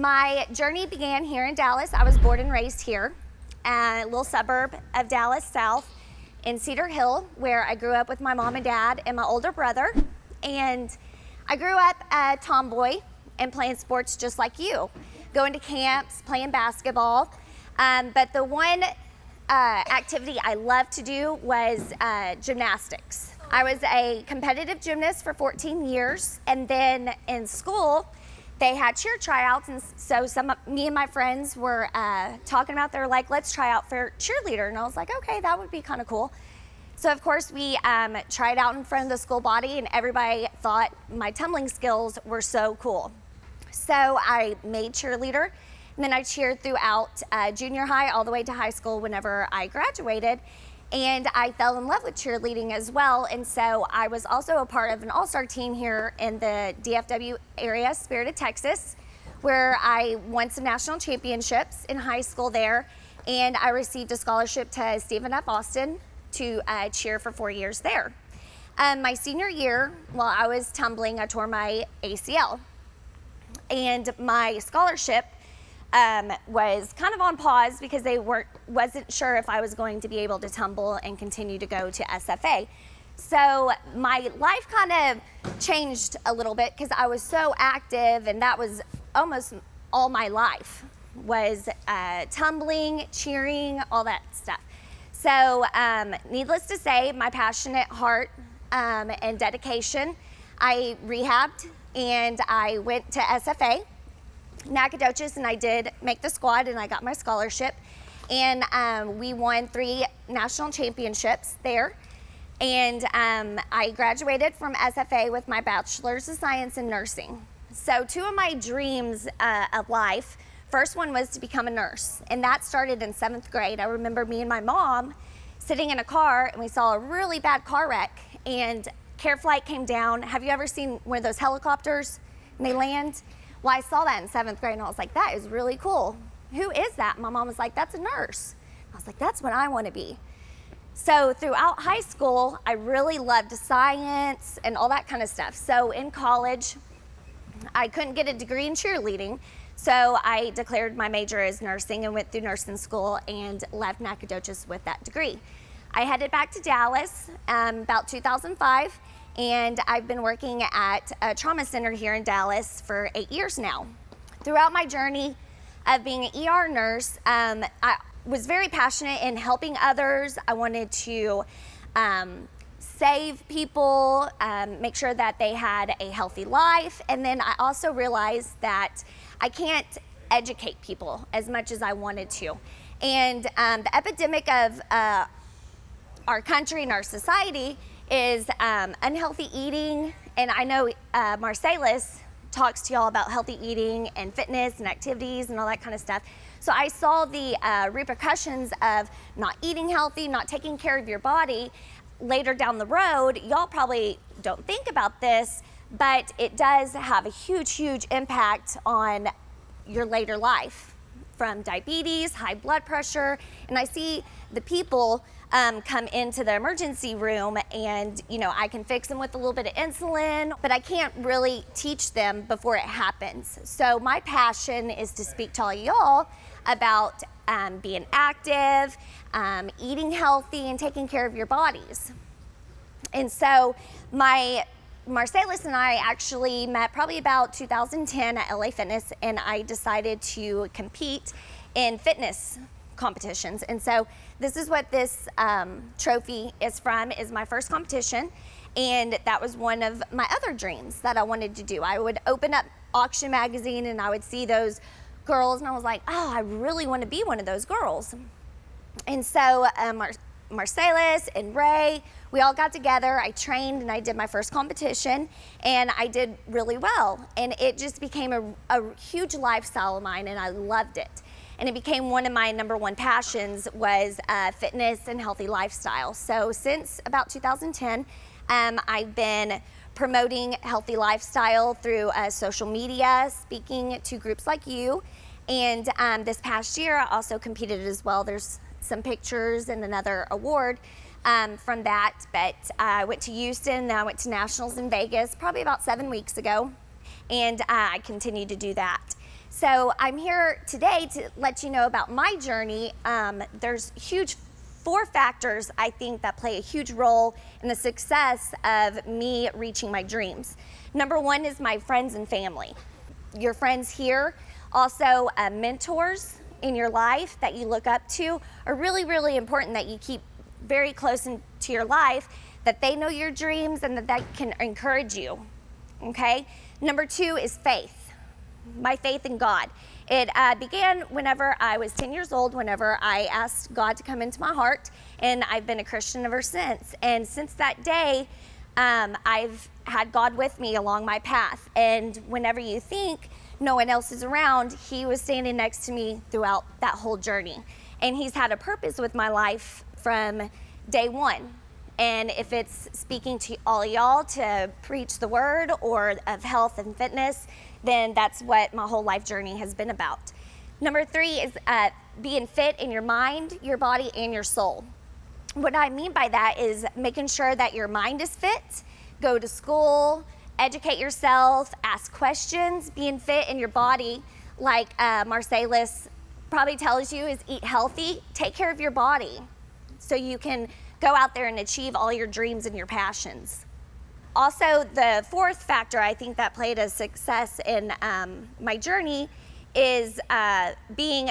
my journey began here in Dallas. I was born and raised here, a little suburb of Dallas South in Cedar Hill, where I grew up with my mom and dad and my older brother. And I grew up a tomboy and playing sports just like you, going to camps, playing basketball. But the one activity I loved to do was gymnastics. I was a competitive gymnast for 14 years, and then in school, they had cheer tryouts, and so me and my friends were talking about, they're like, let's try out for cheerleader, and I was like, okay, that would be kind of cool. So of course we tried out in front of the school body, and everybody thought my tumbling skills were so cool. So I made cheerleader, and then I cheered throughout junior high all the way to high school whenever I graduated. And I fell in love with cheerleading as well. And so I was also a part of an all-star team here in the DFW area, Spirit of Texas, where I won some national championships in high school there. And I received a scholarship to Stephen F. Austin to cheer for 4 years there. My senior year, while I was tumbling, I tore my ACL. And my scholarship was kind of on pause because they wasn't sure if I was going to be able to tumble and continue to go to SFA. So my life kind of changed a little bit because I was so active, and that was almost all my life was tumbling, cheering, all that stuff. So needless to say, my passionate heart and dedication, I rehabbed and I went to SFA. Nacogdoches, and I did make the squad, and I got my scholarship, and we won 3 national championships there, and I graduated from SFA with my bachelor's of science in nursing. So 2 of my dreams of life, first one was to become a nurse, and that started in 7th grade. I remember me and my mom sitting in a car, and we saw a really bad car wreck, and care flight came down. Have you ever seen one of those helicopters and they land? Well, I saw that in 7th grade, and I was like, that is really cool. Who is that? My mom was like, that's a nurse. I was like, that's what I want to be. So throughout high school, I really loved science and all that kind of stuff. So in college, I couldn't get a degree in cheerleading, so I declared my major as nursing and went through nursing school and left Nacogdoches with that degree. I headed back to Dallas about 2005. And I've been working at a trauma center here in Dallas for 8 years now. Throughout my journey of being an ER nurse, I was very passionate in helping others. I wanted to save people, make sure that they had a healthy life. And then I also realized that I can't educate people as much as I wanted to. And the epidemic of our country and our society is unhealthy eating, and I know Marcellus talks to y'all about healthy eating and fitness and activities and all that kind of stuff. So I saw the repercussions of not eating healthy, not taking care of your body later down the road. Y'all probably don't think about this, but it does have a huge, huge impact on your later life, from diabetes, high blood pressure, and I see the people come into the emergency room, and I can fix them with a little bit of insulin, but I can't really teach them before it happens. So my passion is to speak to all y'all about being active, eating healthy, and taking care of your bodies. And so Marcellus and I actually met probably about 2010 at LA Fitness, and I decided to compete in fitness competitions. And so this is what this trophy is from, is my first competition. And that was one of my other dreams that I wanted to do. I would open up Auction magazine and I would see those girls, and I was like, oh, I really want to be one of those girls. And so Marcellus and Ray, we all got together, I trained, and I did my first competition, and I did really well. And it just became a huge lifestyle of mine, and I loved it. And it became one of my number 1 passions was fitness and healthy lifestyle. So since about 2010, I've been promoting healthy lifestyle through social media, speaking to groups like you. And this past year, I also competed as well. There's some pictures and another award from that. But I went to Houston, then I went to Nationals in Vegas probably about 7 weeks ago. And I continue to do that. So I'm here today to let you know about my journey. There's huge 4 factors I think that play a huge role in the success of me reaching my dreams. Number 1 is my friends and family. Your friends here, also mentors in your life that you look up to are really, really important that you keep very close into your life, that they know your dreams and that they can encourage you, okay? Number 2 is faith. My faith in God. It began whenever I was 10 years old, whenever I asked God to come into my heart, and I've been a Christian ever since. And since that day, I've had God with me along my path. And whenever you think no one else is around, He was standing next to me throughout that whole journey. And He's had a purpose with my life from day 1. And if it's speaking to all y'all to preach the word or of health and fitness, then that's what my whole life journey has been about. Number 3 is being fit in your mind, your body, and your soul. What I mean by that is making sure that your mind is fit, go to school, educate yourself, ask questions, being fit in your body, like Marcellus probably tells you, is eat healthy, take care of your body so you can go out there and achieve all your dreams and your passions. Also, the 4th factor I think that played a success in my journey is being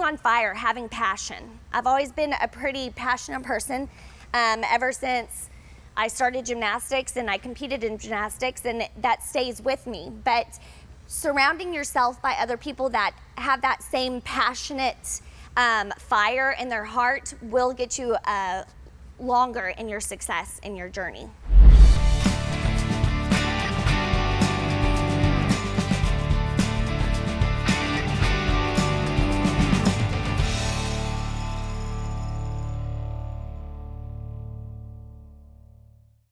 on fire, having passion. I've always been a pretty passionate person ever since I started gymnastics, and I competed in gymnastics, and that stays with me. But surrounding yourself by other people that have that same passionate fire in their heart will get you longer in your success in your journey.